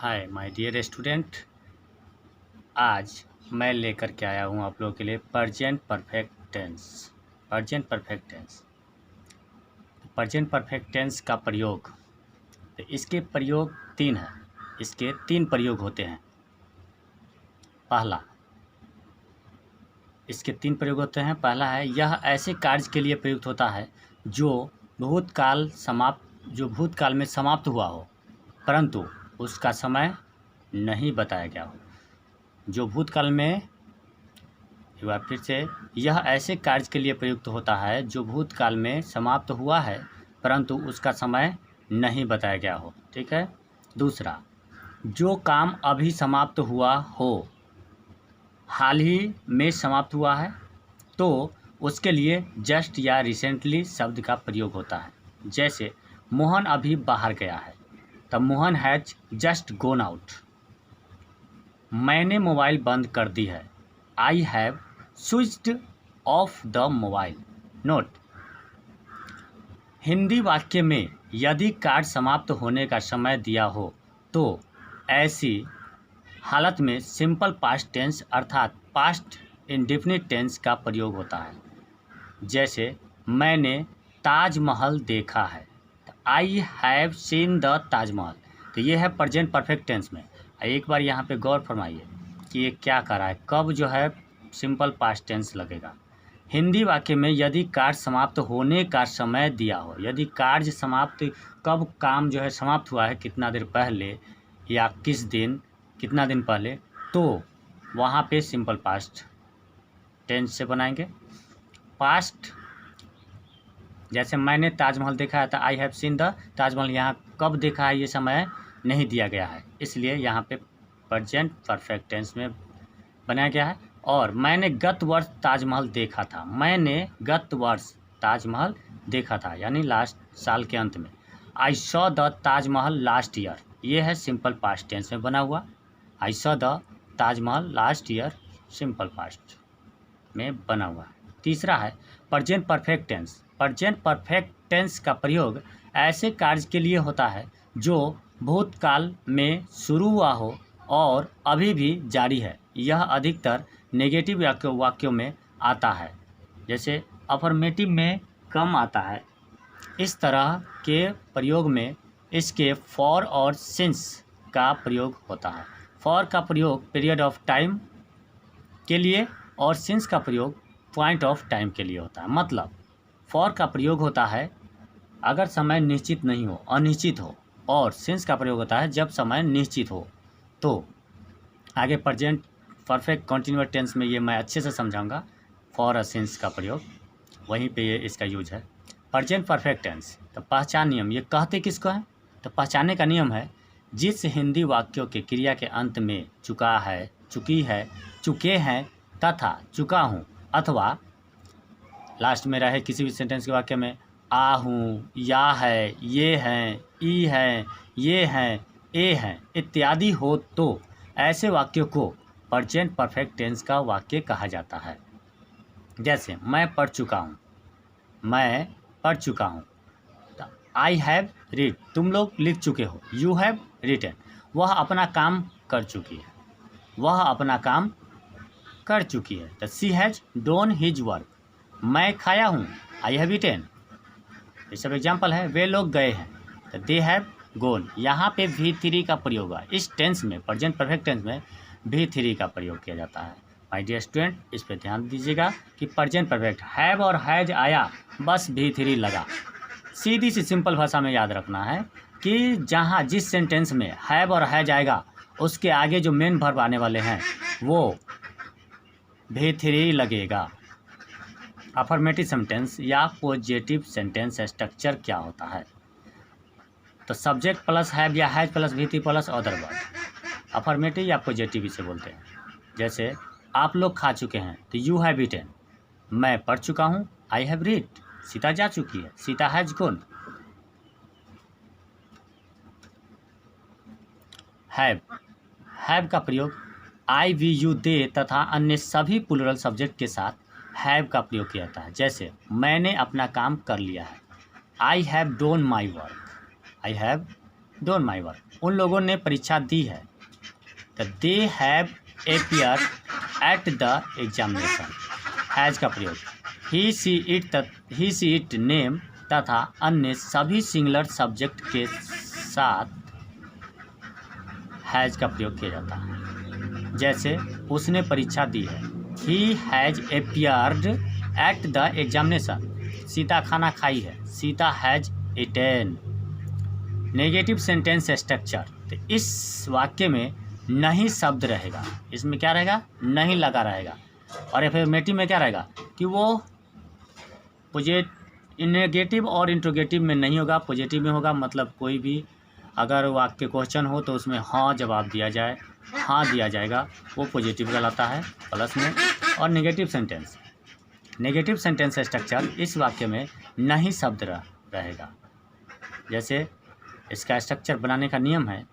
Hi my dear student. आज मैं लेकर के आया हूँ आप लोगों के लिए present perfect tense. Present perfect tense का प्रयोग, तो इसके प्रयोग तीन हैं। इसके तीन प्रयोग होते हैं। पहला है यह ऐसे कार्य के लिए प्रयुक्त होता है जो भूतकाल में समाप्त हुआ हो परंतु उसका समय नहीं बताया गया हो। जो भूतकाल में, एक बार फिर से, यह ऐसे कार्य के लिए प्रयुक्त होता है जो भूतकाल में समाप्त हुआ है परंतु उसका समय नहीं बताया गया हो। ठीक है। दूसरा, जो काम अभी समाप्त हुआ हो, हाल ही में समाप्त हुआ है, तो उसके लिए जस्ट या रिसेंटली शब्द का प्रयोग होता है। जैसे मोहन अभी बाहर गया है, तब Mohan has just gonna out. मैंने मोबाइल बंद कर दी है, I have switched off the mobile. Note, Hindi वाक्य में यदि कार्य समाप्त होने का समय दिया हो तो ऐसी हालत में सिंपल पास्ट टेंस अर्थात पास्ट इंडेफिनिट टेंस का प्रयोग होता है। जैसे मैंने ताजमहल देखा है, I have seen the Taj Mahal. तो ये है प्रेजेंट परफेक्ट टेंस में। एक बार यहाँ पे गौर फरमाइए कि ये क्या कर रहा है, कब जो है सिंपल पास्ट टेंस लगेगा। हिंदी वाक्य में यदि कार्य समाप्त होने का समय दिया हो, यदि कार्य समाप्त, कब काम जो है समाप्त हुआ है, कितना देर पहले या किस दिन, कितना दिन पहले, तो वहाँ पे सिंपल पास्ट टेंस से बनाएंगे। पास्ट, जैसे मैंने ताजमहल देखा है, तो I have seen the Taj Mahal. यहाँ कब देखा है ये समय नहीं दिया गया है, इसलिए यहाँ पे प्रेजेंट परफेक्ट टेंस में बनाया गया है। और मैंने गत वर्ष ताजमहल देखा था, मैंने गत वर्ष ताजमहल देखा था यानी लास्ट साल के अंत में। I saw the Taj Mahal last year, ये है सिंपल पास्ट टेंस में बना हुआ। I saw the Taj Mahal last year, simple past में बना हुआ है। तीसरा है present perfect tense. Present perfect tense का प्रयोग ऐसे कार्य के लिए होता है जो भूतकाल में शुरू हुआ हो और अभी भी जारी है। यह अधिकतर नेगेटिव वाक्यों में आता है, जैसे अफर्मेटिव में कम आता है। इस तरह के प्रयोग में इसके फॉर और सिंस का प्रयोग होता है। फॉर का प्रयोग पीरियड ऑफ टाइम के लिए और सिंस का प्रयोग पॉइंट ऑफ टाइम के लिए होता है। मतलब फॉर का प्रयोग होता है अगर समय निश्चित नहीं हो, अनिश्चित हो, और सिंस का प्रयोग होता है जब समय निश्चित हो। तो आगे प्रेजेंट परफेक्ट कंटिन्यूअस टेंस में ये मैं अच्छे से समझाऊंगा, फॉर और सिंस का प्रयोग, वहीं पे ये इसका यूज है। प्रेजेंट परफेक्ट टेंस, तो पहचान नियम, ये कहते किसको है, तो पहचानने का नियम है जिस हिंदी वाक्यों के क्रिया के अंत में चुका है, चुकी है, चुके हैं तथा चुका हूँ अथवा लास्ट में रहे किसी भी सेंटेंस के वाक्य में आ हूँ, या है, ये हैं, ई हैं, ये हैं, ए हैं इत्यादि हो, तो ऐसे वाक्यों को प्रेजेंट परफेक्ट टेंस का वाक्य कहा जाता है। जैसे मैं पढ़ चुका हूँ, मैं पढ़ चुका हूँ। आई हैव रीड, तुम लोग लिख चुके हो। यू हैव रिटन, वह अपना काम कर चुकी है, वह अपना काम कर चुकी है। तो सी हैज डोन हिज वर्क, मैं खाया हूँ, आई हैव ईटेन। ये सब एग्जाम्पल है। वे लोग गए हैं, तो दे हैव गोन। यहाँ पे भी थ्री का प्रयोग है। इस टेंस में, प्रेजेंट परफेक्ट टेंस में भी थ्री का प्रयोग किया जाता है। माय डियर स्टूडेंट, इस पर ध्यान दीजिएगा कि प्रेजेंट परफेक्ट हैव और हैज आया, बस भी थ्री लगा। सीधी सी सिंपल भाषा में याद रखना है कि जहाँ जिस सेंटेंस में हैव और हैज आएगा उसके आगे जो मेन वर्ब आने वाले हैं वो भी थ्री लगेगा। अफर्मेटिव सेंटेंस या पॉजिटिव सेंटेंस स्ट्रक्चर क्या होता है, तो सब्जेक्ट प्लस हैव या हैज प्लस भी three plus other verb. Affirmative या पॉजिटिव इसे बोलते हैं। जैसे आप लोग खा चुके हैं, तो यू हैव ईटेन। मैं पढ़ चुका हूँ, आई हैव रीड। सीता जा चुकी है, सीता हैज गॉन। हैव का प्रयोग आई, वी, यू, दे तथा अन्य सभी प्लूरल सब्जेक्ट के साथ हैव का प्रयोग किया जाता है। जैसे मैंने अपना काम कर लिया है, I have done my work, I have done my work. उन लोगों ने परीक्षा दी है। The they have appear at the examination. Has का प्रयोग ही सी इट नेम तथा अन्य सभी सिंगुलर सब्जेक्ट के साथ हैज का प्रयोग किया जाता है। जैसे उसने परीक्षा दी है, he has appeared eight the examination. Sita खाना खाई है, Sita has eaten. Negative sentence structure, तो इस वाक्य में नहीं शब्द रहेगा, इसमें क्या रहेगा, नहीं लगा रहेगा। और एफर्मेटिव में क्या रहेगा कि वो नेगेटिव और इंट्रोगेटिव में नहीं होगा, पॉजिटिव में होगा। मतलब कोई भी अगर वाक्य क्वेश्चन हो तो उसमें हाँ जवाब दिया जाए, हाँ दिया जाएगा, वो पॉजिटिव कहलाता है प्लस में। और नेगेटिव सेंटेंस स्ट्रक्चर, इस वाक्य में नहीं शब्द रहेगा। जैसे इसका स्ट्रक्चर बनाने का नियम है,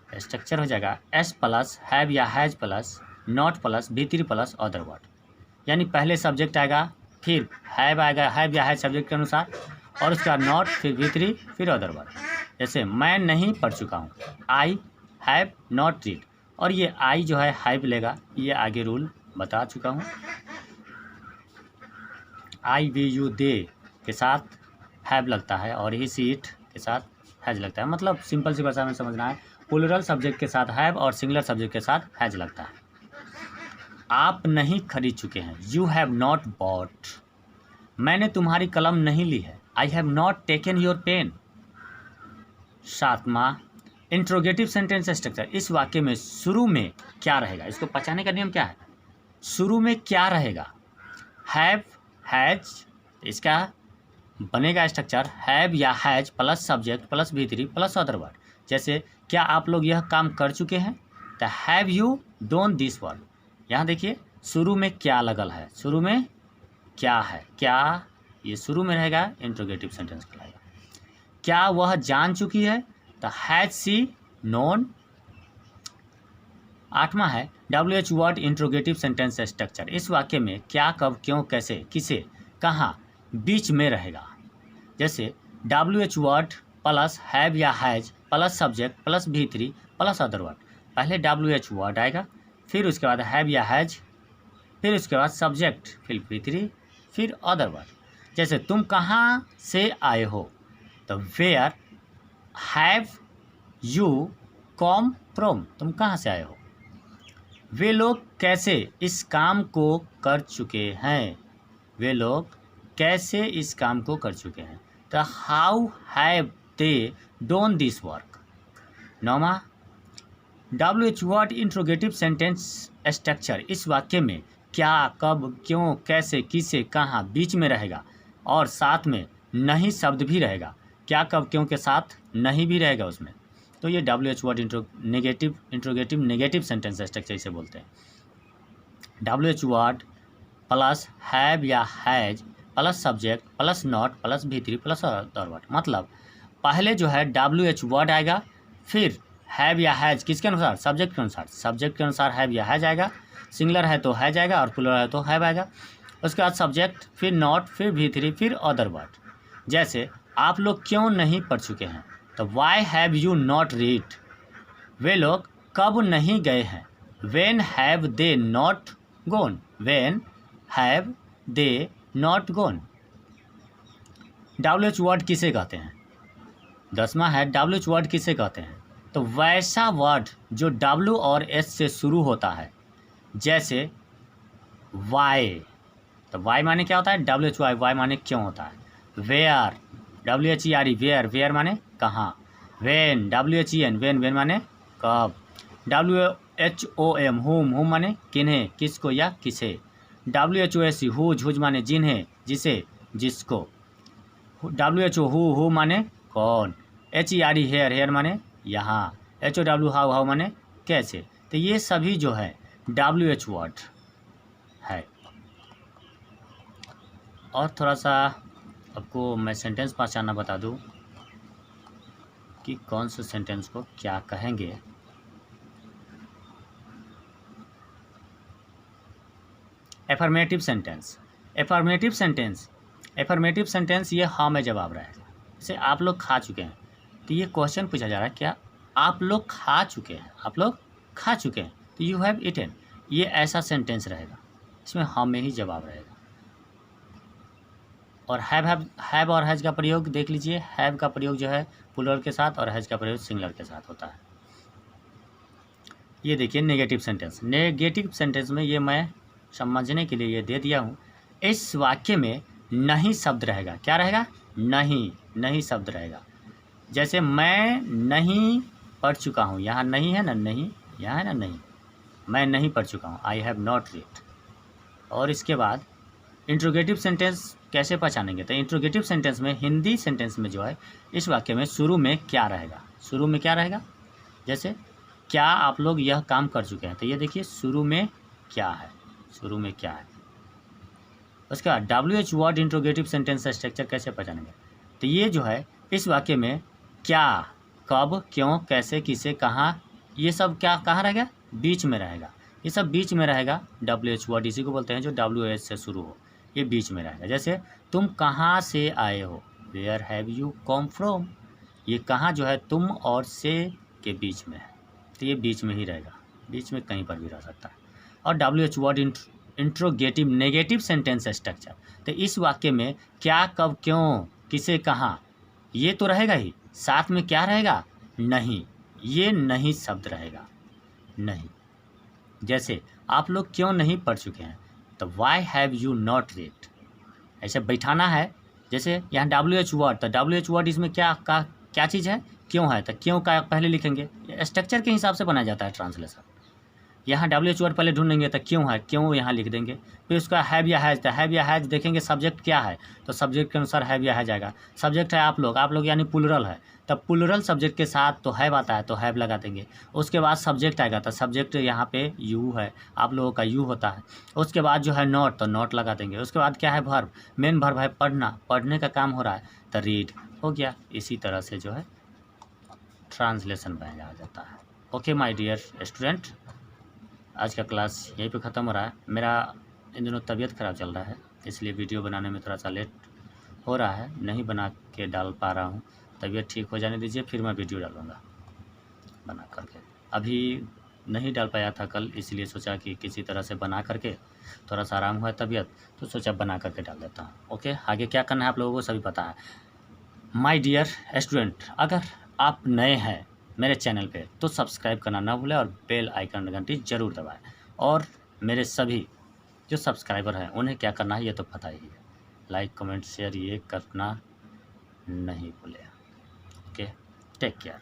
स्ट्रक्चर हो जाएगा एस प्लस हैव या has plus not plus V3 plus other word. यानी पहले सब्जेक्ट आएगा, फिर हैव आएगा, हैव या हैज सब्जेक्ट के अनुसार, और उसका नॉट, फिर V3, फिर अदर वर्ड। जैसे मैं नहीं पढ़ चुका हूँ, आई हैव नॉट रीड, और ये आई जो है हैव लेगा, ये आगे रूल बता चुका हूँ। आई वी यू दे के साथ हैव लगता है और ही सी इट के साथ हैज लगता है। मतलब सिंपल सी भाषा में समझना है, प्लूरल सब्जेक्ट के साथ हैव और सिंगुलर सब्जेक्ट के साथ हैज लगता है। आप नहीं खरीद चुके हैं, यू हैव नॉट बॉट। मैंने तुम्हारी कलम नहीं ली है, I have not taken your pen. 7वां इंट्रोगेटिव सेंटेंस स्ट्रक्चर, इस वाक्य में शुरू में क्या रहेगा, इसको पहचानने का नियम क्या है, शुरू में क्या रहेगा, हैव हैज, इसका बनेगा स्ट्रक्चर हैव या has plus subject plus V3 plus other word. जैसे क्या आप लोग यह काम कर चुके हैं, तो have you tone this work. यहाँ देखिए शुरू में क्या लगल है, शुरू में क्या है, क्या ये शुरू में रहेगा, इंट्रोगेटिव सेंटेंस कहलाएगा। क्या वह जान चुकी है, तो हैज सी नोन। 8वां है WH word interrogative sentence structure, इस वाक्य में क्या, कब, क्यों, कैसे, किसे, कहाँ, बीच में रहेगा। जैसे WH वर्ड प्लस हैव या has plus subject plus V3 plus other word. पहले WH वर्ड आएगा, फिर उसके बाद हैव या हैज, फिर उसके बाद सब्जेक्ट, फिर V3, फिर अदर वर्ड। जैसे तुम कहाँ से आए हो, तो where have you come from, तुम कहाँ से आए हो। वे लोग कैसे इस काम को कर चुके हैं, वे लोग कैसे इस काम को कर चुके हैं, तो how have they done this work. 9वां WH word interrogative sentence structure, इस वाक्य में क्या, कब, क्यों, कैसे, किसे, कहाँ, बीच में रहेगा और साथ में नहीं शब्द भी रहेगा। क्या, कब, क्यों के साथ नहीं भी रहेगा उसमें, तो ये WH word interrogative negative sentence structure इसे बोलते हैं। WH वर्ड प्लस हैव या has plus subject plus not plus V3 plus other word. मतलब पहले जो है WH वर्ड आएगा, फिर हैव या हैज किसके अनुसार, सब्जेक्ट के अनुसार, सब्जेक्ट के अनुसार हैव या हैज आएगा, सिंगुलर है तो हैज आएगा और प्लूरल है तो हैव आएगा। उसके बाद सब्जेक्ट, फिर नॉट, फिर V3, फिर अदर वर्ड। जैसे आप लोग क्यों नहीं पढ़ चुके हैं, तो why have you not read. वे लोग कब नहीं गए हैं, when have they not gone, when have they not gone. WH word किसे कहते हैं, 10वां है WH वर्ड किसे कहते हैं, तो वैसा वर्ड जो W और S से शुरू होता है। जैसे वाई, तो वाई माने क्या होता है, WH वाई माने क्यों होता है। वेयर, WHERE वेयर, वेयर माने कहाँ। वेन, WHEN वेन माने कब। WHOM होम माने किन्हें, किसको या किसे। WHOS हुज माने जिन्हें, जिसे, जिसको। WHO हु माने कौन। HERE हेयर माने यहाँ। HOW हाउ माने कैसे। तो ये सभी जो है WH वर्ड है। और थोड़ा सा आपको मैं सेंटेंस पहचानना बता दूं कि कौन से सेंटेंस को क्या कहेंगे। एफर्मेटिव सेंटेंस, एफर्मेटिव सेंटेंस ये हाँ में जवाब रहेगा। जैसे आप लोग खा चुके हैं, तो ये क्वेश्चन पूछा जा रहा है क्या आप लोग खा चुके हैं, आप लोग खा चुके हैं, तो यू हैव ईटन, ये ऐसा सेंटेंस रहेगा, इसमें हम में ही जवाब रहेगा। और हैव और हैज का प्रयोग देख लीजिए, हैव का प्रयोग जो है प्लूरल के साथ और हैज का प्रयोग सिंगुलर के साथ होता है। ये देखिए नेगेटिव सेंटेंस, नेगेटिव सेंटेंस में ये मैं समझने के लिए ये दे दिया हूँ। इस वाक्य में नहीं शब्द रहेगा, क्या रहेगा, नहीं, नहीं शब्द रहेगा। जैसे मैं नहीं पढ़ चुका हूँ, यहाँ नहीं है ना, नहीं, यहाँ है ना नहीं, मैं नहीं पढ़ चुका हूँ, आई हैव नॉट रीड। और इसके बाद इंट्रोगेटिव सेंटेंस कैसे पहचानेंगे, तो इंट्रोगेटिव सेंटेंस में, हिंदी सेंटेंस में जो है इस वाक्य में शुरू में क्या रहेगा, शुरू में क्या रहेगा, जैसे क्या आप लोग यह काम कर चुके हैं, तो ये देखिए शुरू में क्या है, शुरू में क्या है। उसके बाद WH वर्ड इंट्रोगेटिव सेंटेंस का स्ट्रक्चर कैसे पहचानेंगे, तो ये जो है इस वाक्य में क्या, कब, क्यों, कैसे, किसे, कहाँ, ये सब क्या कहाँ रहेगा, बीच में रहेगा, ये सब बीच में रहेगा। WH वर्ड इसी को बोलते हैं जो WH से शुरू हो, ये बीच में रहेगा। जैसे तुम कहाँ से आए हो, where have you come from, ये कहाँ जो है तुम और से के बीच में है, तो ये बीच में ही रहेगा, बीच में कहीं पर भी रह सकता है। और WH word interrogative negative sentence structure, तो इस वाक्य में क्या, कब, क्यों, किसे, कहाँ, ये तो रहेगा ही, साथ में क्या रहेगा, नहीं, ये नहीं शब्द रहेगा, नहीं। जैसे आप लोग क्यों नहीं पढ़ चुके हैं, तो why have you not read, ऐसे बैठाना है। जैसे यहाँ WH वर्ड, तो WH वर्ड इसमें क्या चीज़ है, क्यों है, तो क्यों का पहले लिखेंगे, स्ट्रक्चर के हिसाब से बनाया जाता है ट्रांसलेशन। यहाँ WH वर्ड पहले ढूंढेंगे तो क्यों है, क्यों यहाँ लिख देंगे, फिर उसका हैव या हैज, तो हैव या हैज देखेंगे सब्जेक्ट क्या है, तो सब्जेक्ट के अनुसार हैव या हैज आएगा। सब्जेक्ट है आप लोग यानी प्लूरल है, तब प्लूरल सब्जेक्ट के साथ तो हैव आता है, तो हैव लगा देंगे। उसके बाद सब्जेक्ट आएगा, तो सब्जेक्ट यहाँ पे यू है, आप लोगों का यू होता है। उसके बाद जो है नॉट, तो नॉट लगा देंगे। उसके बाद क्या है, वर्ब, मेन वर्ब है पढ़ना, पढ़ने का काम हो रहा है, तो रीड हो गया। इसी तरह से जो है ट्रांसलेशन बनाया जाता है। ओके माय डियर स्टूडेंट, आज का क्लास यहीं पे ख़त्म हो रहा है। मेरा इन दिनों तबीयत ख़राब चल रहा है, इसलिए वीडियो बनाने में थोड़ा सा लेट हो रहा है, नहीं बना के डाल पा रहा हूँ। तबीयत ठीक हो जाने दीजिए, फिर मैं वीडियो डालूँगा बना करके। अभी नहीं डाल पाया था कल, इसलिए सोचा कि किसी तरह से बना करके, थोड़ा सा आराम हुआ तबीयत, तो सोचा बना करके डाल देता हूँ। ओके, आगे क्या करना है आप लोगों को सभी पता है। माय डियर स्टूडेंट, अगर आप नए हैं मेरे चैनल पे तो सब्सक्राइब करना ना भूलें और बेल आइकन घंटी ज़रूर दबाएं। और मेरे सभी जो सब्सक्राइबर हैं उन्हें क्या करना है ये तो पता ही है, लाइक, कमेंट, शेयर ये करना नहीं भूलें। Okay, take care.